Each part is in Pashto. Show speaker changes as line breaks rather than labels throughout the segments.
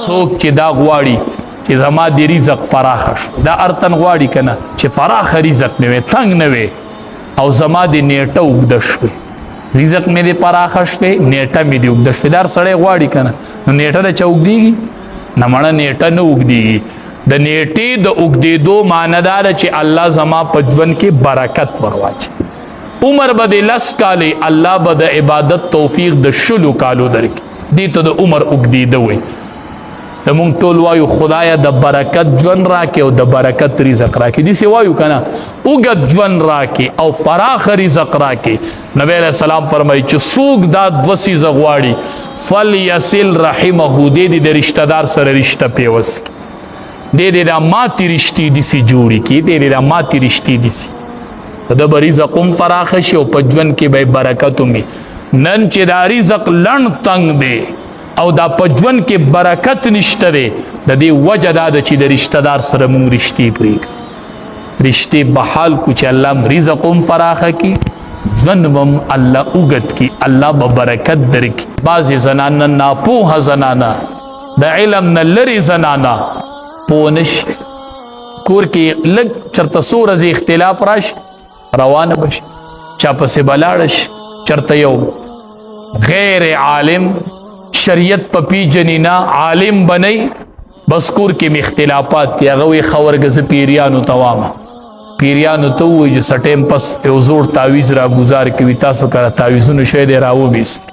څوک چې دا غواړي چې زما د رزق فراخ شو، دا ارتن غواړي کنه چې فراخ رزق نه وي، تنگ نه وي، او زما د نیټه اوږده شوي، رزق مې د پراخ شوي، نیټه مې د اوږده شوي. دا سړی غواړي کنه نو نیټه د چا اوږدېږي؟ نه مړه نیټه نه اوږدېږي. د نیټې د اوږدېدو معنی دا ده چې الله زما په ژوند کې برکت ورواچي، عمر به د 10 کالې الله به د عبادت توفیق د 10 کالو درکړي. دې ته د عمر اوږدېده وایي. د مونږ ټول وایو خدایه د برکت ژوند راکې او د برکت رزق راکې، داسې وایو که نه اوږد ژوند راکې او فراخ رزق راکې. نبی علیه السلام فرمایي چې څوک دا 2 څیزه غواړي فلیصل رحمه، دې د رشته دار سره رشته پیوس کړي، دې دا ماتې رشتې داسې جوړې کړي، دې دا ماتې رشتې داسې د به رزق هم فراخ شي او په ژوند کې به برکت هم وي. نن چې دا رزق لنډ تنګ دی او دا په ژوند کې برکت نشته دی، د دې وجه دا ده چې د رشته دار سره مونږ رشتې پرېږدو، رشتې بحال کو چې الله رزق هم فراخه کړي، ژوند به هم الله اوږد کړي، الله به برکت درکړي. بعضې زنانه ناپوهه زنانه، د علم نه لرې زنانه پوه نشي، کور کې لږ چېرته څو ورځې اختلاف راشي روانه بشي، چا پسې به لاړه شي، چېرته یو غیر عالم شریعت په پیژني نه عالم بنئ، بس کور کې مې اختلافات دي، هغه وایي ښه ورږه زه پیریانو ته وامه، پیریانو ته ووایي چې څه ټیم پس یو زوړ تعویز را ګزار کوي، تاسو کله تعویزونو شی دی راوویست،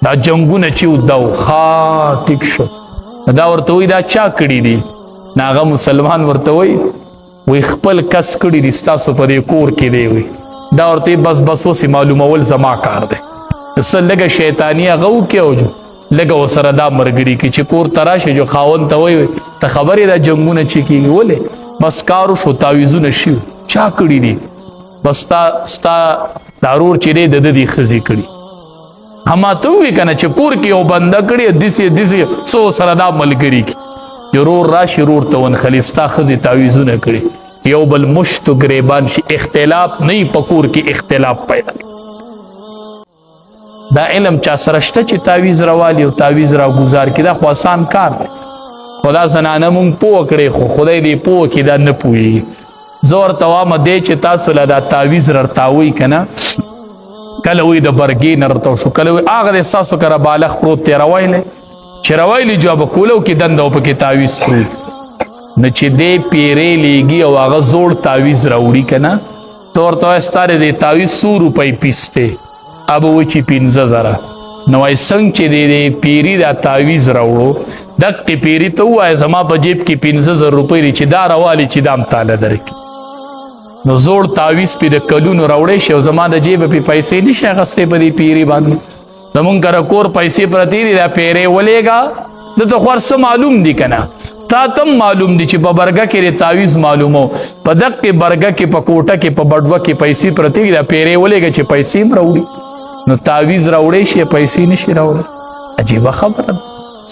دا جنګونه چې ودا و ښه ټیک شو، دا ورته وایي دا چا کړي دي؟ نه هغه مسلمان ورته وایي خپل کس کړي دي ستاسو په دې کور کې دی، وایي دا ورته بس اوسې معلومول زما کار دی، څه لږه شیطاني هغه وکړي او لږه ورسره دا ملګري کړي چې کور ته راشي جو خاوند ته وایي ته خبرې دا جنګونه چې کېږي ولې؟ بس کار وشو تعویزونه شي، چا کړي دي؟ بس ستا دا ورور چې دی د ده دې ښځې کړي، هما ته ووایي که نه چې کور کې یو بنده کړي داسې څه ورسره دا ملګري کړي، یو ورور راشي ورور ته ونښلي ستا ښځې تعویزونه کړي، یو بل مشت و ګریبان شي، اختلاف نه وي په کور کې اختلاف پیدا کړي. دا علم چا سره شته چې تعویز راوالي او تعویز را ګزار کړي، دا خو آسان کار دی، خو دا زنانه مونږ پوه کړې، خو خدای دې پوه کړي دا نه پوهېږي. زه ورته وامه دی چې تاسو له دا تعویز ررتاوئ که نه، کله وایي د برګې نه ررتاو شو، کله وایي هغه دی ستاسو کره بالغ پروت دی روایلی، چې روایلی جواب کولو کې دنده او پکې تعویز پروت، نو چې دی پیرې لیږي او هغه زوړ تعویز راوړي که نه، ته ورته وایې ستا د دې تعویز 100 روپۍ پیس دی، ابه وایي چې 15,000. نو وایي څنګه چې د پیري دا تعویز راوړو، دقې پیري ته ووایه زما په جیب کې 15,000 روپۍ دي چې دا راوالي چې دا هم تاله درکړي. نو زوړ تعویز پې د کلونو راوړی شي او زما د جیبه پې پیسې نه شي اخیستی په دې پیري باندې، زمونږ کره کور پیسې پرتې دي، دا پیرې ولېږه، دته خو هر څه معلوم دي که نه، تا تم معلوم دي چې په برګه کې د تعویز معلومو، په دقې برګه کې په کوټه کې په بډوه کې پیسې پرتې دي، دا پیرې ولېږه چې پیسې هم راوړي، نو تعویز راوړی شي پیسې نشي راوړی. عجیبه خبره ده،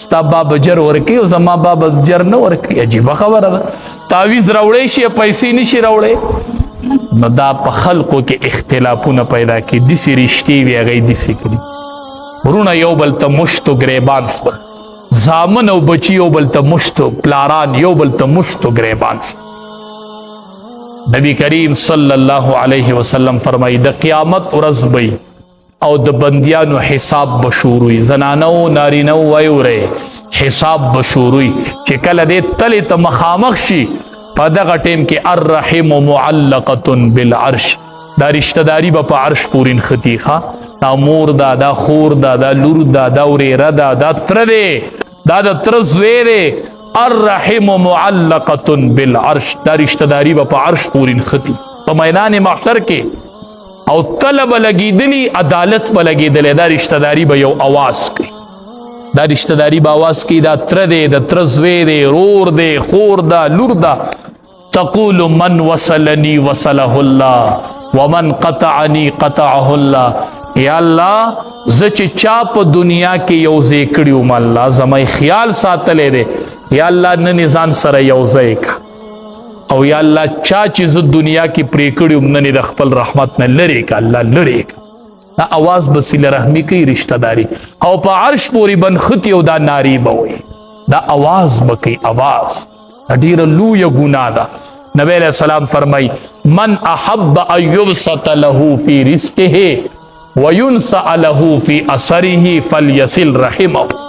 ستا بابا جر ورکوي او زما بابا جر نه ورکوي، عجیبه خبره ده، تعویز راوړی شي پیسې نشي راوړی. نو دا په خلقو کې اختلافونه پیدا کړي، داسې رشتې وي هغه یې داسې کړي، ورونه یو بل ته مشت و ګریبان شول، زامن او بچي یو بل ته مشت و پلاران یو بل ته مشت و ګریبان شول. نبی کریم صلی الله علیه وسلم فرمایي د قیامت ورځ به او د بندیانو حساب به شروع وي، زنانو نارینو وایورئ حساب به شروع وي، چې کله دې تلې ته مخامخ شي په دغه ټیم کې الرحم معلقة بالعرش، دا رشته داري به په عرش پورې نښتي، ښه دا مور ده، دا خور ده، دا لور ده، دا ورېره ده، دا تره دی، دا د تره زوی دی، الرحم معلقة بالعرش، دا رشته داري به په عرش پورې نښتي په میدان محشر کې، او تله به لګېدلي عدالت به لګېدلی، دا رشته داري به یو اواز کوي، دا رشته داري به اواز کوي، دا تره دی، د تره زوی دی، رور دی، خور ده، لور ده، تقول من وصلني وصله الله ومن قطعني قطعه الله. یا الله زه چې چا په دنیا کې یو ځای کړي وم، الله زما خیال ساتلی دی، یا الله نن ځان سره یو ځای کا، او یا الله چا چې زه دنیا کې پرې کړي وم نن د خپل رحمت نه لرې کا، الله لرې کا. دا اواز به صله رحمي کوي رشته داري، او په عرش پورې به نښتي او دا نارې به وایي دا आवाज بکی आवाज ډیره لویه ګناه ده. نبی علیہ السلام فرمای من احب ان یبسط له فی رزقه وینسع له فی اثره فلیصل رحمه.